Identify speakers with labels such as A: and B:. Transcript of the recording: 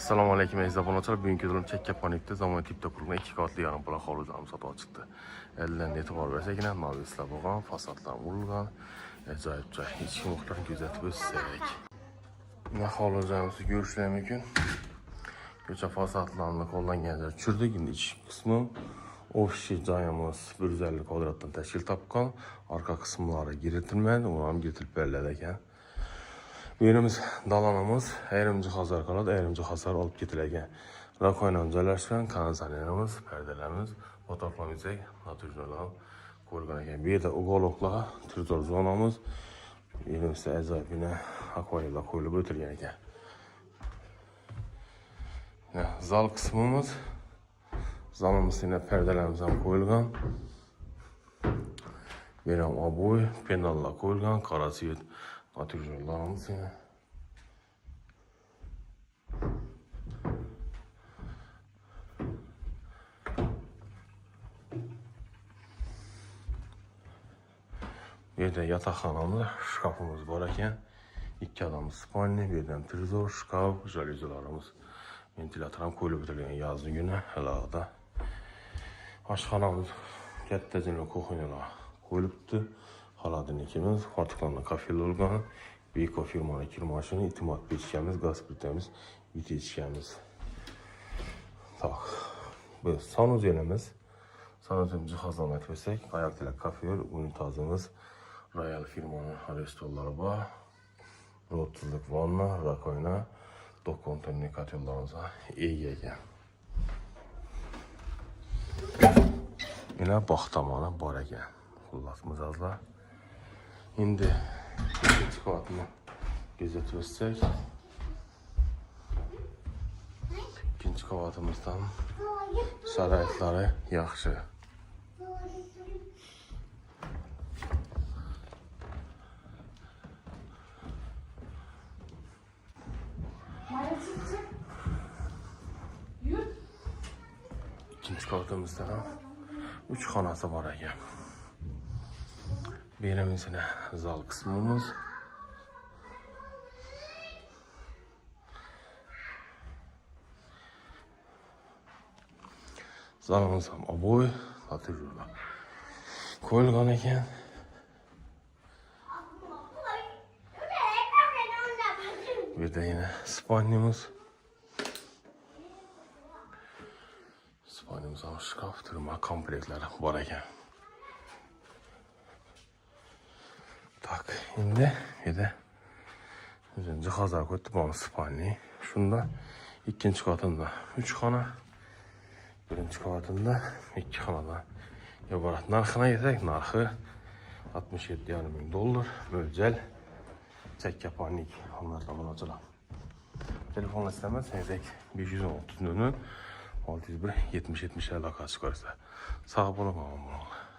A: Assalomu alaykum aziz obunachilar. Bugungi videoda Chekkaponikda zamonaviy tipda qurilgan 2 qavatli yarim pala hovuzamiz sotuvga chiqdi. Eldan e'tibor bersagina novislar bo'lgan, fasadlar urilgan, ajoyib joy. Ichki muhitlarni kuzatib o'tsak. Mana hovuzamiz ko'rishlar mumkin. Ko'cha fasadlarini qo'llangancha tushirdik. Endi ichki qismi ofis joyimiz 150 kvadratdan tashkil topgan. Orqa qismlari kiritilmadi, uni ham kiritib beriladi ekan. Yerimiz dalanımız, ayrim cihazlar qoladi, ayrim cihazlar olib ketilgan. Rakoynan joylashgan konditsionerimiz, perdelerimiz, fotoqlamizga naturallar qo'yilgan ekan. Bu yerda uголoklar, trezor zonamiz, yerimizda ajoyibina akvariumlar qo'yilib o'tilgan ekan. Zal qismimiz, zalimizda perdelerimiz ham qo'yilgan. Bu yerda oboy, penallar qo'yilgan, qora svet naturallarimiz yana. Bu yerda yotoqxonamiz, shkafimiz bor ekan. 2 odamli spalni, bu yerdan trezor, shkaf, jalyuzilarimiz, ventilyator ham qo'yilib o'tilgan yozgi kuni alohida. Oshxonamiz kattagina kuxonyalar qo'yilibdi. Xolodilnikimiz, fortiqlarni kafelar bo'lgan. Beko firmani kirmashini, itimat pechkamiz, gaz plitamiz, yutechkamiz. Tak. Bu sanuzelimiz. Sanuzel cihazlarni aytsak, ayaklar kafelar, unitazimiz, Royal firmani restoranlari bor. Rotuzlik vanna, rakoyna, dokon kommunikatorlarimiz ega ekan. Yana bog' tomoni bor ekan. Xullas mijozlar. Endi ikkinchi qavatni kuzatib o'tsak, ikkinchi qavatimizdan sharoitlari yaxshi. İkinci qavatimizda ham 3 xonasi bor ekan. Bu yerimizda zal qismimiz. Zalimiz ham oboy, naturallar qo'yilgan ekan. Bu yerda yana spalnimiz. Spalnimiz ham shkaf, turma komplektlari bor ekan. Tak, endi edi. Jihozlar qo'yib bo'lamiz spalni. Shunda ikkinchi qavatida 3 xona, birinchi qavatida 2 xonadan iborat. Narxini aytsak, narxi $67,500 mo'ljal Chekkaponik xonlarda bo'ladilar. Telefon istamiz, aytsak 530 00 601 70 70 aloqa chiqarsa. Sog' bo'ling.